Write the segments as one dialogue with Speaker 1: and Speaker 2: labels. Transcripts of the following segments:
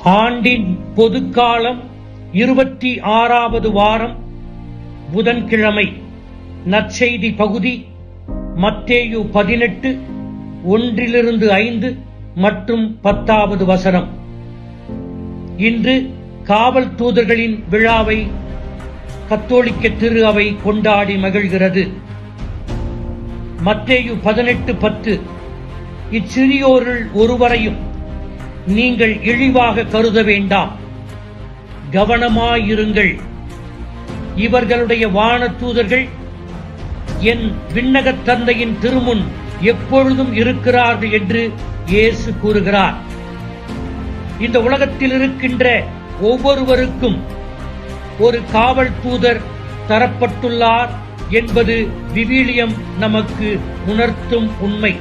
Speaker 1: ஆண்டின் பொதுக்காலம் 26வது வாரம் புதன்கிழமை. நற்செய்தி பகுதி மத்தேயு 18 1-5 மற்றும் 10வது வசனம். இன்று காவல் தூதர்களின் விழாவை கத்தோலிக்க திரு அவை கொண்டாடி மகிழ்கிறது. மத்தேயு 18:10 இச்சிறியோருள் ஒருவரையும் நீங்கள் இழிவாக கருத வேண்டாம், கவனமாயிருங்கள். இவர்களுடைய வான தூதர்கள் என் விண்ணகத் தந்தையின் திருமுன் எப்பொழுதும் இருக்கிறார்கள் என்று இயேசு கூறுகிறார். இந்த உலகத்தில் இருக்கின்ற ஒவ்வொருவருக்கும் ஒரு காவல் தூதர் தரப்பட்டுள்ளார் என்பது விவிலியம் நமக்கு உணர்த்தும் உண்மை.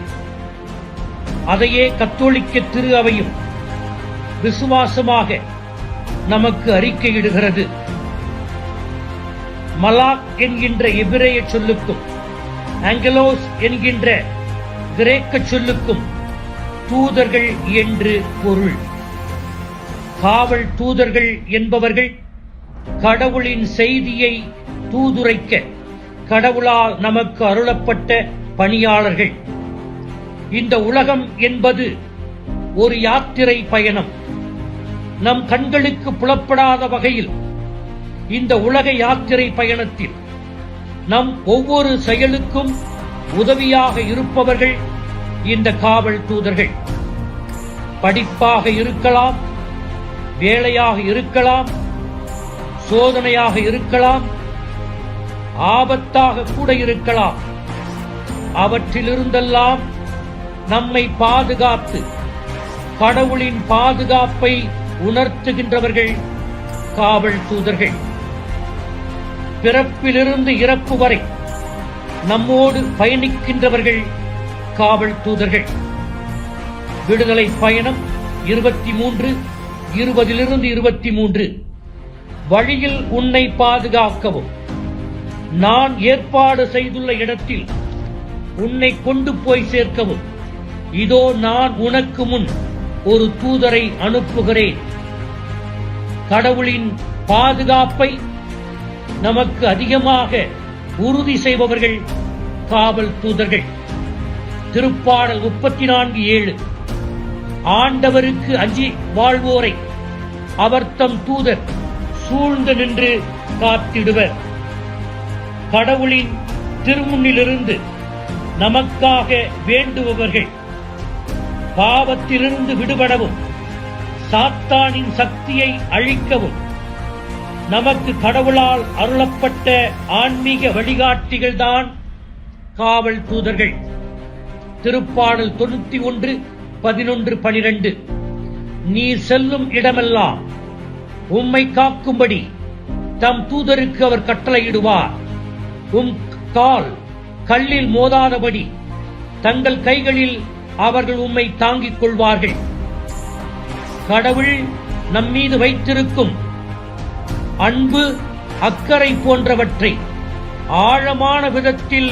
Speaker 1: அதையே கத்தோலிக்க திரு அவையும் விசுவாசமாக நமக்கு அறிக்கையிடுகிறது. மலாக் என்கின்ற எபிரேய சொல்லுக்கும் ஆங்கலோஸ் என்கின்ற கிரேக்க சொல்லுக்கும் தூதர்கள் என்று பொருள். காவல் தூதர்கள் என்பவர்கள் கடவுளின் செய்தியை தூதுரைக்க கடவுளால் நமக்கு அருளப்பட்ட பணியாளர்கள். இந்த உலகம் என்பது ஒரு யாத்திரை பயணம். நம் கண்களுக்கு புலப்படாத வகையில் இந்த உலக யாத்திரை பயணத்தில் நம் ஒவ்வொரு செயலுக்கும் உதவியாக இருப்பவர்கள் இந்த காவல் தூதர்கள். படிப்பாக இருக்கலாம், வேலையாக இருக்கலாம், சோதனையாக இருக்கலாம், ஆபத்தாக கூட இருக்கலாம். அவற்றிலிருந்தெல்லாம் நம்மை பாதுகாத்து கடவுளின் பாதுகாப்பை உணர்த்துகின்றவர்கள் காவல் தூதர்கள். பிறப்பிலிருந்து இறப்பு வரை நம்மோடு பயணிக்கின்றவர்கள் காவல் தூதர்கள். விடுதலை பயணம் 23:20-23. வழியில் உன்னை பாதுகாக்கவும், நான் ஏற்பாடு செய்துள்ள இடத்தில் உன்னை கொண்டு போய் சேர்க்கவும், இதோ நான் உனக்கு முன் ஒரு தூதரை அனுப்புகிறேன். கடவுளின் பாதுகாப்பை நமக்கு அதிகமாக உறுதி செய்பவர்கள் காவல் தூதர்கள். திருப்பாடல் 34:7 ஆண்டவருக்கு அஞ்சி வாழ்வோரை அவர் தம் தூதர் சூழ்ந்து நின்று காத்திடுவர். கடவுளின் திருமுன்னிலிருந்து நமக்காக வேண்டுபவர்கள் பாவத்திலிருந்து விடுபடவும் சாத்தானின் சக்தியை அழிக்கவும் நமக்கு கடவுளால் அருளப்பட்ட ஆன்மீக வழிகாட்டிகள் தான் காவல் தூதர்கள். திருப்பாடல் 91:11-12 நீ செல்லும் இடமெல்லாம் உம்மை காக்கும்படி தம் தூதருக்கு அவர் கட்டளையிடுவார். உம் கால் கல்லில் மோதாதபடி தங்கள் கைகளில் அவர்கள் உம்மை தாங்கிக் கொள்வார்கள். கடவுள் நம்மீது வைத்திருக்கும் அன்பு, அக்கறை போன்றவற்றை ஆழமான விதத்தில்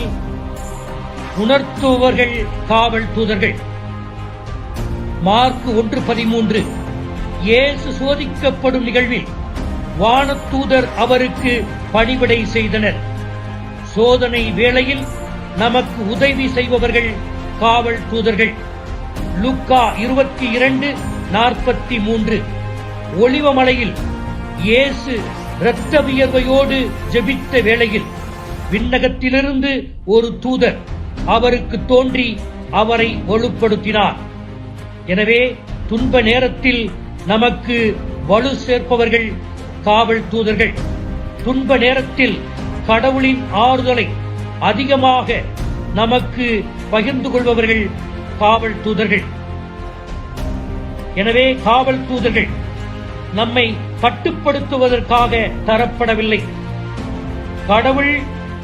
Speaker 1: உணர்த்துபவர்கள் காவல் தூதர்கள். மார்க் 1:13 இயேசு சோதிக்கப்படும் நிகழ்வில் வானதூதர் அவருக்கு பணிவிடை செய்தனர். சோதனை வேளையில் நமக்கு உதவி செய்பவர்கள் காவல் தூதர்கள். லூக்கா 22:43 ஒலிவமலையில் இயேசு இரத்த வியர்வையோடு ஜெபித்த வேளையில் விண்ணகத்திலிருந்து ஒரு தூதர் அவருக்கு தோன்றி அவரை வலுப்படுத்தினார். எனவே துன்ப நேரத்தில் நமக்கு வலு சேர்ப்பவர்கள் காவல் தூதர்கள். துன்ப நேரத்தில் கடவுளின் ஆறுதலை அதிகமாக நமக்கு பகிர்ந்து கொள்பவர்கள் காவல் தூதர்கள். எனவே காவல் தூதர்கள் நம்மை கட்டுப்படுத்துவதற்காக தரப்படவில்லை. கடவுள்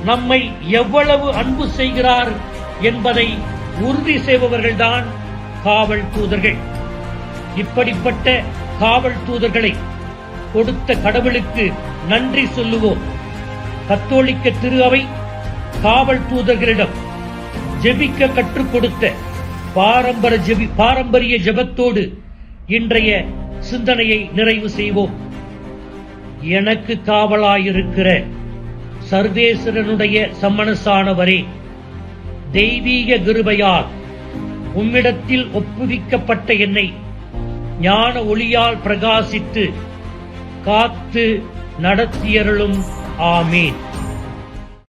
Speaker 1: நம்மை எவ்வளவு அன்பு செய்கிறார் என்பதை உறுதி செய்பவர்கள்தான் காவல் தூதர்கள். இப்படிப்பட்ட காவல் தூதர்களை கொடுத்த கடவுளுக்கு நன்றி சொல்லுவோம். கத்தோலிக்க திரு அவை காவல் தூதர்களிடம் ஜெபிக்க கற்றுக் கொடுத்த பாரம்பரிய ஜெபத்தோடு இன்றைய சிந்தனையை நிறைவு செய்வோம். எனக்கு காவலாயிருக்கிற சர்வேஸ்வரனுடைய சம்மனசானவரே, தெய்வீக கிருபையால் உம்மிடத்தில் ஒப்புவிக்கப்பட்ட என்னை ஞான ஒளியால் பிரகாசித்து காத்து நடத்தியருளும். ஆமீன்.